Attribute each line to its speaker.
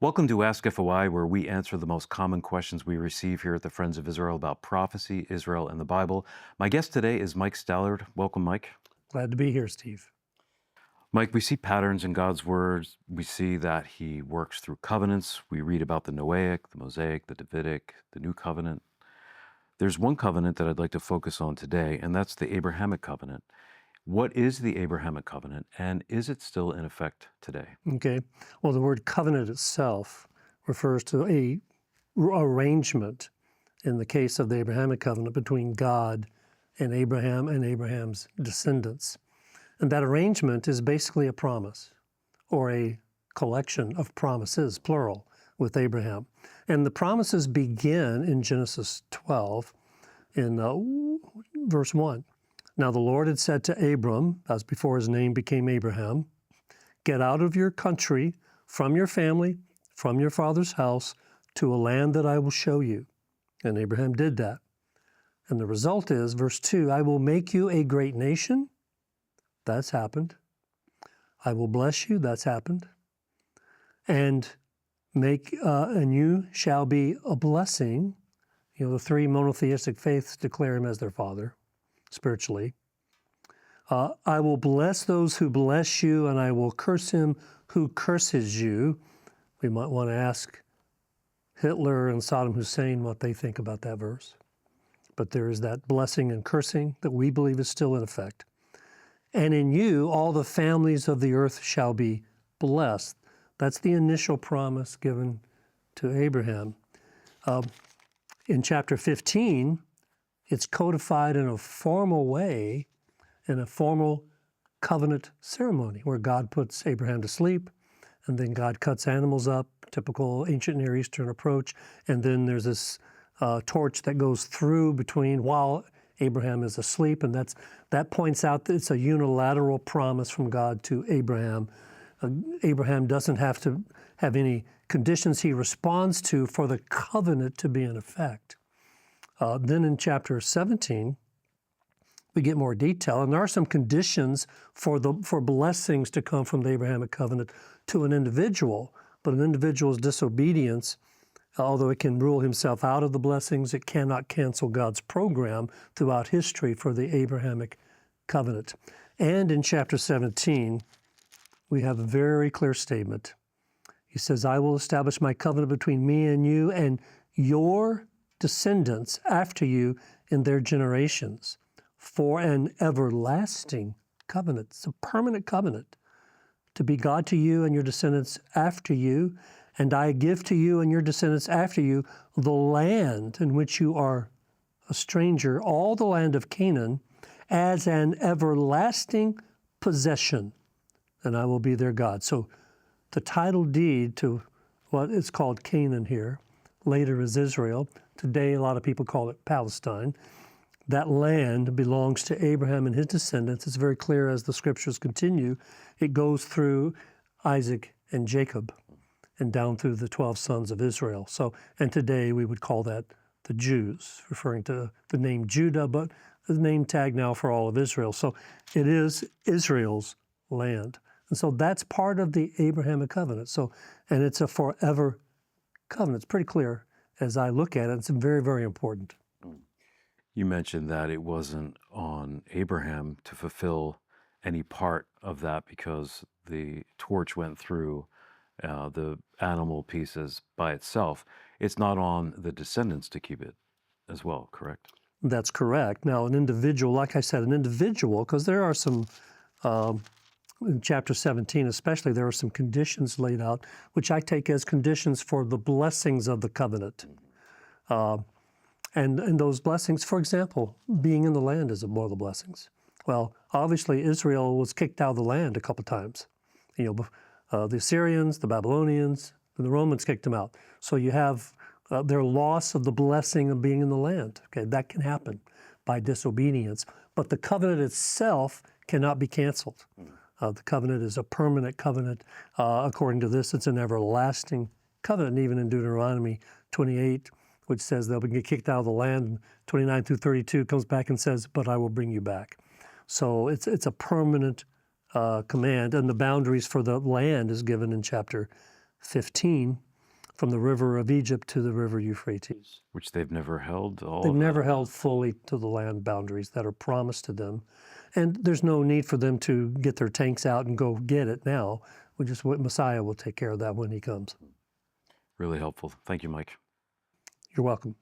Speaker 1: Welcome to AskFOI, where we answer the most common questions we receive here at the Friends of Israel about prophecy, Israel, and the Bible. My guest today is Mike Stallard. Welcome, Mike.
Speaker 2: Glad to be here, Steve.
Speaker 1: Mike, we see patterns in God's words. We see that he works through covenants. We read about the Noahic, the Mosaic, the Davidic, the New Covenant. There's one covenant that I'd like to focus on today, and that's the Abrahamic Covenant. What is the Abrahamic Covenant, and is it still in effect today?
Speaker 2: Okay. Well, the word covenant itself refers to a arrangement in the case of the Abrahamic Covenant between God and Abraham and Abraham's descendants. And that arrangement is basically a promise or a collection of promises, plural, with Abraham. And the promises begin in Genesis 12 in verse 1. Now the Lord had said to Abram, as before his name became Abraham, get out of your country, from your family, from your father's house, to a land that I will show you. And Abraham did that. And the result is, verse 2, I will make you a great nation. That's happened. I will bless you. That's happened. And you shall be a blessing. You know, the three monotheistic faiths declare him as their father, spiritually. I will bless those who bless you, and I will curse him who curses you. We might want to ask Hitler and Saddam Hussein what they think about that verse. But there is that blessing and cursing that we believe is still in effect. And in you, all the families of the earth shall be blessed. That's the initial promise given to Abraham. In chapter 15, it's codified in a formal way, in a formal covenant ceremony, where God puts Abraham to sleep, and then God cuts animals up, typical ancient Near Eastern approach, and then there's this torch that goes through between while Abraham is asleep, and that points out that it's a unilateral promise from God to Abraham. Abraham doesn't have to have any conditions he responds to for the covenant to be in effect. Then in chapter 17, we get more detail, and there are some conditions for blessings to come from the Abrahamic covenant to an individual. But an individual's disobedience, although it can rule himself out of the blessings, it cannot cancel God's program throughout history for the Abrahamic covenant. And in chapter 17, we have a very clear statement. He says, I will establish my covenant between me and you and your descendants after you in their generations for an everlasting covenant. It's a permanent covenant to be God to you and your descendants after you. And I give to you and your descendants after you the land in which you are a stranger, all the land of Canaan, as an everlasting possession, and I will be their God. So the title deed to what is called Canaan here, later is Israel. Today, a lot of people call it Palestine. That land belongs to Abraham and his descendants. It's very clear as the scriptures continue. It goes through Isaac and Jacob and down through the 12 sons of Israel. So, and today we would call that the Jews, referring to the name Judah, but the name tag now for all of Israel. So it is Israel's land. And so that's part of the Abrahamic covenant. So, and it's a forever covenant. It's pretty clear as I look at it. It's very, very important.
Speaker 1: You mentioned that it wasn't on Abraham to fulfill any part of that because the torch went through the animal pieces by itself. It's not on the descendants to keep it as well, correct?
Speaker 2: That's correct. Now, an individual, like I said, because there are some, in chapter 17 especially, there are some conditions laid out, which I take as conditions for the blessings of the covenant. And those blessings, for example, being in the land is one of the blessings. Well, obviously Israel was kicked out of the land a couple times. You know, the Assyrians, the Babylonians, and the Romans kicked them out. So you have their loss of the blessing of being in the land. Okay, that can happen by disobedience. But the covenant itself cannot be canceled. The covenant is a permanent covenant. According to this, it's an everlasting covenant. And even in Deuteronomy 28, which says they'll get kicked out of the land, 29 through 32 comes back and says, but I will bring you back. So it's a permanent command, and the boundaries for the land is given in chapter 15. from the river of Egypt to the river Euphrates.
Speaker 1: Which they've never held all
Speaker 2: They've
Speaker 1: of that.
Speaker 2: never held fully to the land boundaries that are promised to them. And there's no need for them to get their tanks out and go get it now. Messiah will take care of that when he comes.
Speaker 1: Really helpful. Thank you, Mike.
Speaker 2: You're welcome.